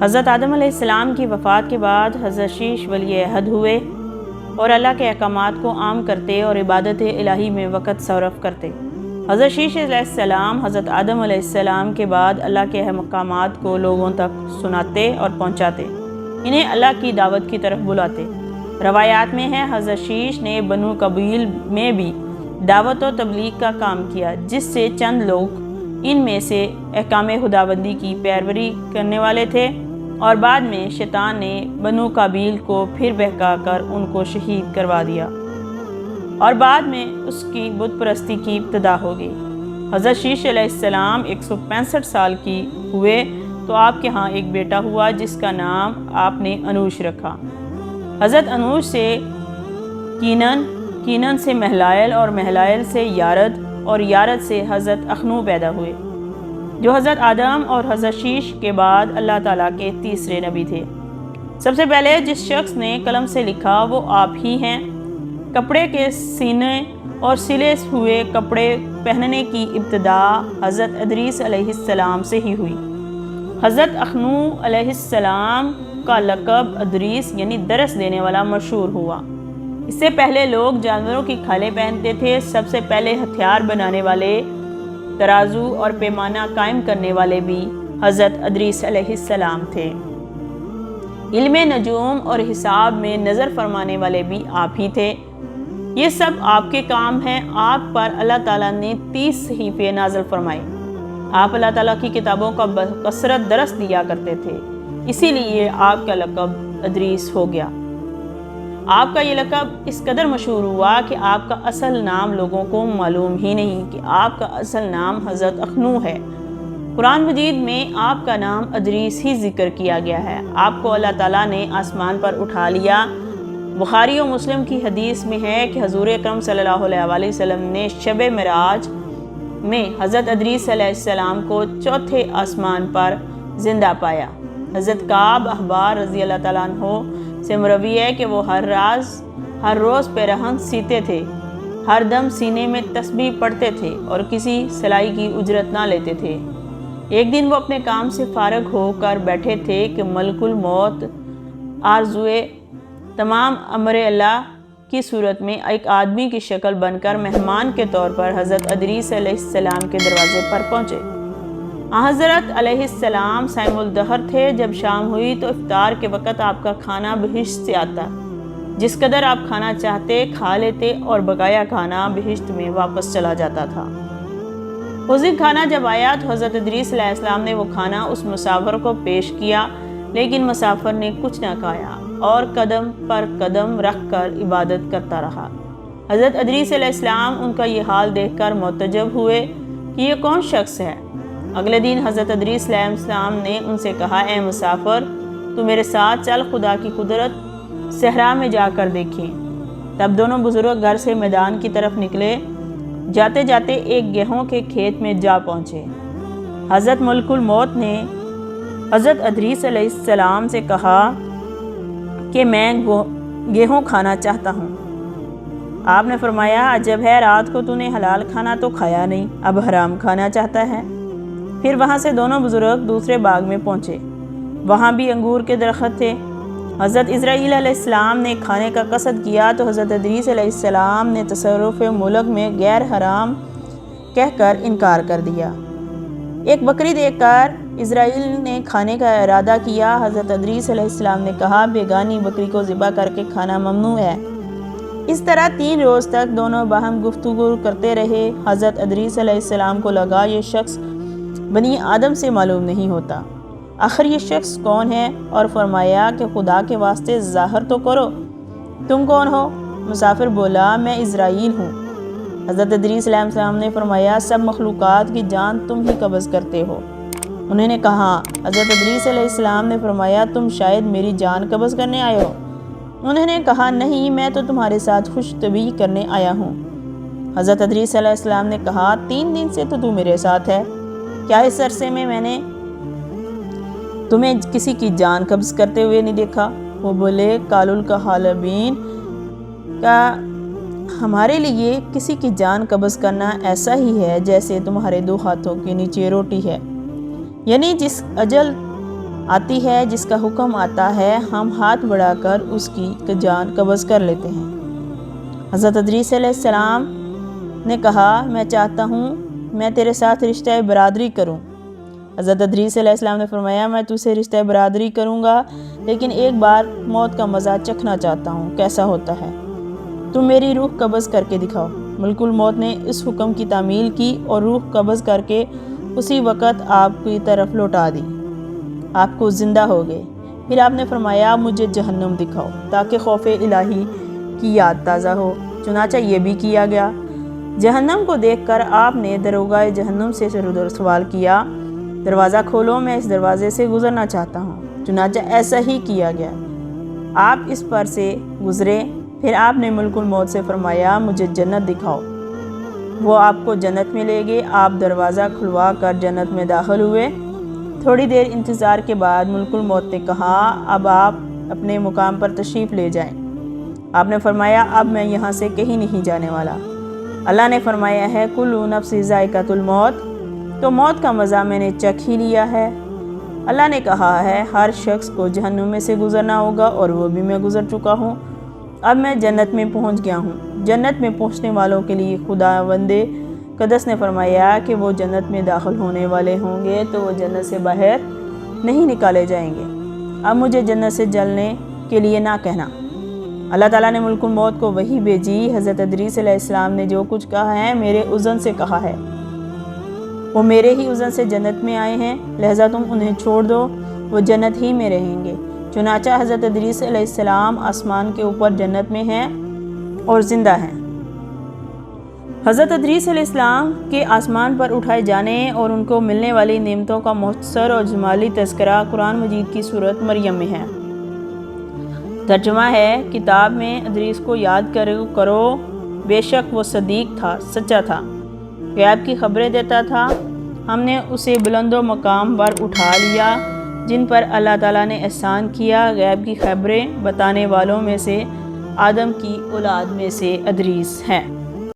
حضرت آدم علیہ السلام کی وفات کے بعد حضرت شیش ولی عہد ہوئے اور اللہ کے احکامات کو عام کرتے اور عبادت الہی میں وقت صرف کرتے۔ حضرت شیش علیہ السلام حضرت آدم علیہ السلام کے بعد اللہ کے احکامات کو لوگوں تک سناتے اور پہنچاتے، انہیں اللہ کی دعوت کی طرف بلاتے۔ روایات میں ہے حضرت شیش نے بنو قبیل میں بھی دعوت و تبلیغ کا کام کیا، جس سے چند لوگ ان میں سے احکام خداوندی کی پیروی کرنے والے تھے، اور بعد میں شیطان نے بنو قبیل کو پھر بہکا کر ان کو شہید کروا دیا، اور بعد میں اس کی بت پرستی کی ابتدا ہو گئی۔ حضرت شیش علیہ السلام 165 سال کی ہوئے تو آپ کے ہاں ایک بیٹا ہوا جس کا نام آپ نے انوش رکھا۔ حضرت انوش سے کینن سے مہلائل اور مہلائل سے یارد اور یارد سے حضرت اخنو پیدا ہوئے، جو حضرت آدم اور حضرت شیش کے بعد اللہ تعالیٰ کے تیسرے نبی تھے۔ سب سے پہلے جس شخص نے قلم سے لکھا وہ آپ ہی ہیں۔ کپڑے کے سینے اور سلے ہوئے کپڑے پہننے کی ابتدا حضرت ادریس علیہ السلام سے ہی ہوئی۔ حضرت اخنو علیہ السلام کا لقب ادریس یعنی درس دینے والا مشہور ہوا۔ اس سے پہلے لوگ جانوروں کی کھالیں پہنتے تھے۔ سب سے پہلے ہتھیار بنانے والے، ترازو اور پیمانہ قائم کرنے والے بھی حضرت ادریس علیہ السلام تھے۔ علم نجوم اور حساب میں نظر فرمانے والے بھی آپ ہی تھے۔ یہ سب آپ کے کام ہیں۔ آپ پر اللہ تعالیٰ نے 30 صحیفے نازل فرمائے۔ آپ اللہ تعالیٰ کی کتابوں کا بکثرت درس دیا کرتے تھے، اسی لیے آپ کا لقب ادریس ہو گیا۔ آپ کا یہ لقب اس قدر مشہور ہوا کہ آپ کا اصل نام لوگوں کو معلوم ہی نہیں کہ آپ کا اصل نام حضرت اخنو ہے۔ قرآن مجید میں آپ کا نام ادریس ہی ذکر کیا گیا ہے۔ آپ کو اللہ تعالیٰ نے آسمان پر اٹھا لیا۔ بخاری و مسلم کی حدیث میں ہے کہ حضور اکرم صلی اللہ علیہ وسلم نے شب معراج میں حضرت ادریس علیہ السلام کو چوتھے آسمان پر زندہ پایا۔ حضرت کعب احبار رضی اللہ تعالیٰ عنہ سے مروی ہے کہ وہ ہر روز پیرہن سیتے تھے، ہر دم سینے میں تسبیح پڑھتے تھے اور کسی سلائی کی اجرت نہ لیتے تھے۔ ایک دن وہ اپنے کام سے فارغ ہو کر بیٹھے تھے کہ ملک الموت آرزوئے تمام امر اللہ کی صورت میں ایک آدمی کی شکل بن کر مہمان کے طور پر حضرت ادریس علیہ السلام کے دروازے پر پہنچے۔ حضرت علیہ السلام صائم الدہر تھے۔ جب شام ہوئی تو افطار کے وقت آپ کا کھانا بہشت سے آتا، جس قدر آپ کھانا چاہتے کھا لیتے اور بقایا کھانا بہشت میں واپس چلا جاتا تھا۔ اس دن کھانا جب آیا تو حضرت ادریس علیہ السلام نے وہ کھانا اس مسافر کو پیش کیا، لیکن مسافر نے کچھ نہ کھایا اور قدم پر قدم رکھ کر عبادت کرتا رہا۔ حضرت ادریس علیہ السلام ان کا یہ حال دیکھ کر معتجب ہوئے کہ یہ کون شخص ہے۔ اگلے دن حضرت ادریس علیہ السلام نے ان سے کہا، اے مسافر، تو میرے ساتھ چل، خدا کی قدرت صحرا میں جا کر دیکھیں۔ تب دونوں بزرگ گھر سے میدان کی طرف نکلے۔ جاتے جاتے ایک گیہوں کے کھیت میں جا پہنچے۔ حضرت ملک الموت نے حضرت ادریس علیہ السلام سے کہا کہ میں گیہوں کھانا چاہتا ہوں۔ آپ نے فرمایا، عجب ہے، رات کو تو نے حلال کھانا تو کھایا نہیں، اب حرام کھانا چاہتا ہے۔ پھر وہاں سے دونوں بزرگ دوسرے باغ میں پہنچے۔ وہاں بھی انگور کے درخت تھے۔ حضرت اسرائیل علیہ السلام نے کھانے کا قصد کیا تو حضرت ادریس علیہ السلام نے تصرف ملک میں غیر حرام کہہ کر انکار کر دیا۔ ایک بکری دیکھ کر اسرائیل نے کھانے کا ارادہ کیا۔ حضرت ادریس علیہ السلام نے کہا، بیگانی بکری کو ذبح کر کے کھانا ممنوع ہے۔ اس طرح 3 روز تک دونوں باہم گفتگو کرتے رہے۔ حضرت ادریس علیہ السلام کو لگا یہ شخص بنی آدم سے معلوم نہیں ہوتا، آخر یہ شخص کون ہے؟ اور فرمایا کہ خدا کے واسطے ظاہر تو کرو، تم کون ہو؟ مسافر بولا، میں اسرائیل ہوں۔ حضرت ادریس علیہ السلام نے فرمایا، سب مخلوقات کی جان تم ہی قبض کرتے ہو۔ انہوں نے کہا، حضرت ادریس علیہ السلام نے فرمایا، تم شاید میری جان قبض کرنے آئے ہو۔ انہوں نے کہا، نہیں، میں تو تمہارے ساتھ خوش طبعی کرنے آیا ہوں۔ حضرت ادریس علیہ السلام نے کہا، 3 دن سے تو میرے ساتھ ہے، کیا اس عرصے میں نے تمہیں کسی کی جان قبض کرتے ہوئے نہیں دیکھا؟ وہ بولے، قالوا الحالبین کا ہمارے لیے کسی کی جان قبض کرنا ایسا ہی ہے جیسے تمہارے 2 ہاتھوں کے نیچے روٹی ہے، یعنی جس اجل آتی ہے، جس کا حکم آتا ہے ہم ہاتھ بڑھا کر اس کی جان قبض کر لیتے ہیں۔ حضرت ادریس علیہ السلام نے کہا میں چاہتا ہوں میں تیرے ساتھ رشتہ برادری کروں۔ حضرت ادریس علیہ السلام نے فرمایا میں تجھ سے رشتہ برادری کروں گا، لیکن ایک بار موت کا مزہ چکھنا چاہتا ہوں، کیسا ہوتا ہے؟ تم میری روح قبض کر کے دکھاؤ۔ ملک الموت نے اس حکم کی تعمیل کی اور روح قبض کر کے اسی وقت آپ کی طرف لوٹا دی۔ آپ کو زندہ ہو گئے۔ پھر آپ نے فرمایا مجھے جہنم دکھاؤ تاکہ خوف الہی کی یاد تازہ ہو۔ چنانچہ یہ بھی کیا گیا۔ جہنم کو دیکھ کر آپ نے داروغہ جہنم سے سوال کیا، دروازہ کھولو، میں اس دروازے سے گزرنا چاہتا ہوں۔ چنانچہ ایسا ہی کیا گیا۔ آپ اس پر سے گزرے۔ پھر آپ نے ملک الموت سے فرمایا مجھے جنت دکھاؤ۔ وہ آپ کو جنت میں لے گئے۔ آپ دروازہ کھلوا کر جنت میں داخل ہوئے۔ تھوڑی دیر انتظار کے بعد ملک الموت نے کہا اب آپ اپنے مقام پر تشریف لے جائیں۔ آپ نے فرمایا اب میں یہاں سے کہیں نہیں جانے والا۔ اللہ نے فرمایا ہے کلُّ نفس ذائقۃ الموت، تو موت کا مزہ میں نے چکھ ہی لیا ہے۔ اللہ نے کہا ہے ہر شخص کو جہنم میں سے گزرنا ہوگا اور وہ بھی میں گزر چکا ہوں۔ اب میں جنت میں پہنچ گیا ہوں۔ جنت میں پہنچنے والوں کے لیے خداوند قدس نے فرمایا کہ وہ جنت میں داخل ہونے والے ہوں گے تو وہ جنت سے باہر نہیں نکالے جائیں گے۔ اب مجھے جنت سے جلنے کے لیے نہ کہنا۔ اللہ تعالیٰ نے ملک الموت کو وحی بھیجی، حضرت ادریس علیہ السلام نے جو کچھ کہا ہے میرے اذن سے کہا ہے، وہ میرے ہی اذن سے جنت میں آئے ہیں، لہذا تم انہیں چھوڑ دو، وہ جنت ہی میں رہیں گے۔ چنانچہ حضرت ادریس علیہ السلام آسمان کے اوپر جنت میں ہیں اور زندہ ہیں۔ حضرت ادریس علیہ السلام کے آسمان پر اٹھائے جانے اور ان کو ملنے والی نعمتوں کا مختصر اور جمالی تذکرہ قرآن مجید کی سورۃ مریم میں ہے۔ ترجمہ ہے کتاب میں ادریس کو یاد کرو، بے شک وہ صدیق تھا، سچا تھا، غیب کی خبریں دیتا تھا، ہم نے اسے بلند و مقام پر اٹھا لیا جن پر اللہ تعالیٰ نے احسان کیا۔ غیب کی خبریں بتانے والوں میں سے آدم کی اولاد میں سے ادریس ہے۔